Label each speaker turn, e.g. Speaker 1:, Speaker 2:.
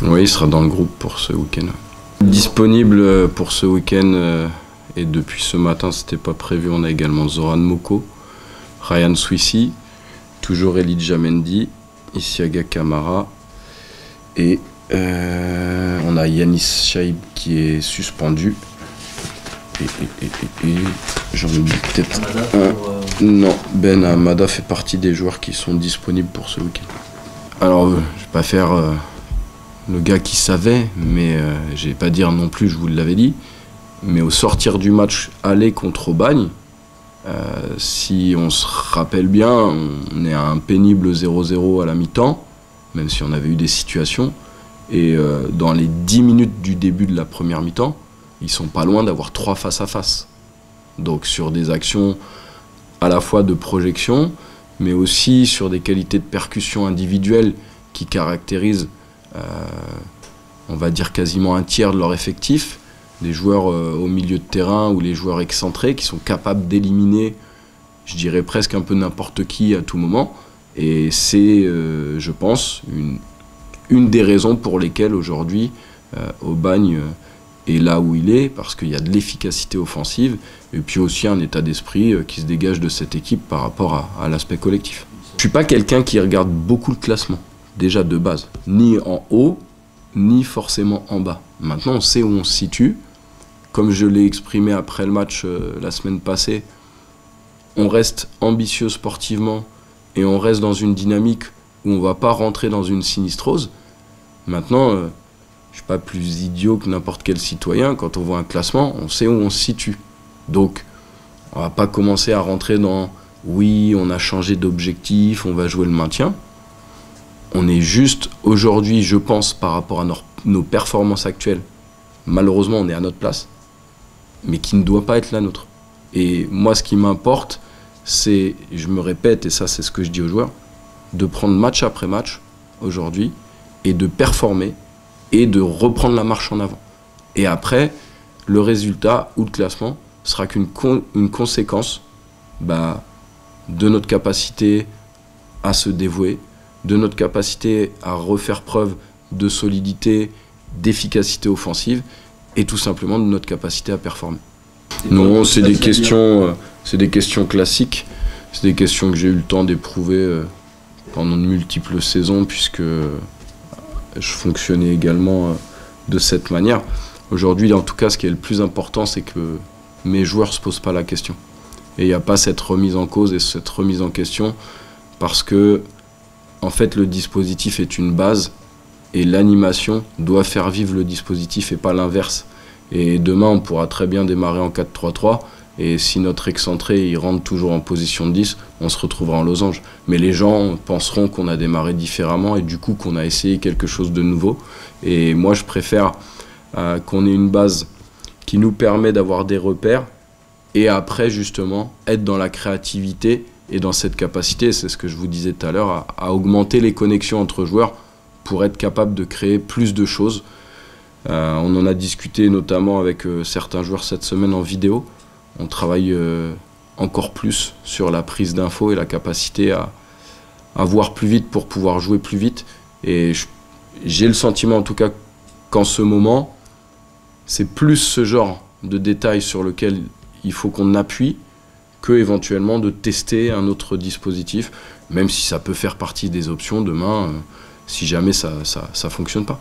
Speaker 1: Oui, il sera dans le groupe pour ce week-end. Disponible pour ce week-end et depuis ce matin, c'était pas prévu. On a également Zoran Moko, Ryan Swissi, toujours Elijah Mendy, Isiaga Kamara et on a Yanis Shaib qui est suspendu. Et j'en oublie peut-être un. Non, Ben Hamada fait partie des joueurs qui sont disponibles pour ce week-end. Alors, je vais pas faire le gars qui savait, mais je vais pas dire non plus, je vous l'avais dit. Mais au sortir du match aller contre Aubagne, si on se rappelle bien, on est à un pénible 0-0 à la mi-temps, même si on avait eu des situations. Et dans les 10 minutes du début de la première mi-temps, ils sont pas loin d'avoir 3 face-à-face. Donc sur des actions à la fois de projection, mais aussi sur des qualités de percussion individuelles qui caractérisent, on va dire, quasiment un tiers de leur effectif. Des joueurs au milieu de terrain ou les joueurs excentrés qui sont capables d'éliminer, je dirais presque un peu n'importe qui à tout moment. Et c'est, je pense, une des raisons pour lesquelles aujourd'hui Aubagne est là où il est, parce qu'il y a de l'efficacité offensive et puis aussi un état d'esprit qui se dégage de cette équipe par rapport à l'aspect collectif. Je ne suis pas quelqu'un qui regarde beaucoup le classement, déjà de base, ni en haut, ni forcément en bas. Maintenant, on sait où on se situe. Comme je l'ai exprimé après le match la semaine passée, on reste ambitieux sportivement et on reste dans une dynamique où on ne va pas rentrer dans une sinistrose. Maintenant, je ne suis pas plus idiot que n'importe quel citoyen. Quand on voit un classement, on sait où on se situe. Donc, on ne va pas commencer à rentrer dans « oui, on a changé d'objectif, on va jouer le maintien ». On est juste, aujourd'hui, je pense, par rapport à nos performances actuelles, malheureusement, on est à notre place, mais qui ne doit pas être la nôtre. Et moi, ce qui m'importe, c'est, je me répète, et ça, c'est ce que je dis aux joueurs, de prendre match après match, aujourd'hui, et de performer, et de reprendre la marche en avant. Et après, le résultat ou le classement sera qu'une conséquence de notre capacité à se dévouer, de notre capacité à refaire preuve de solidité, d'efficacité offensive, et tout simplement de notre capacité à performer. Non, c'est des questions classiques, c'est des questions que j'ai eu le temps d'éprouver pendant de multiples saisons, puisque je fonctionnais également de cette manière. Aujourd'hui, en tout cas, ce qui est le plus important, c'est que mes joueurs ne se posent pas la question. Et il n'y a pas cette remise en cause et cette remise en question, parce que, en fait, le dispositif est une base, et l'animation doit faire vivre le dispositif et pas l'inverse. Et demain, on pourra très bien démarrer en 4-3-3, et si notre excentré il rentre toujours en position de 10, on se retrouvera en losange. Mais les gens penseront qu'on a démarré différemment et du coup qu'on a essayé quelque chose de nouveau. Et moi, je préfère qu'on ait une base qui nous permet d'avoir des repères et après, justement, être dans la créativité et dans cette capacité, c'est ce que je vous disais tout à l'heure, à augmenter les connexions entre joueurs pour être capable de créer plus de choses. On en a discuté notamment avec certains joueurs cette semaine en vidéo. On travaille encore plus sur la prise d'infos et la capacité à voir plus vite pour pouvoir jouer plus vite. Et j'ai le sentiment en tout cas qu'en ce moment, c'est plus ce genre de détails sur lequel il faut qu'on appuie que éventuellement de tester un autre dispositif, même si ça peut faire partie des options demain, si jamais ça fonctionne pas.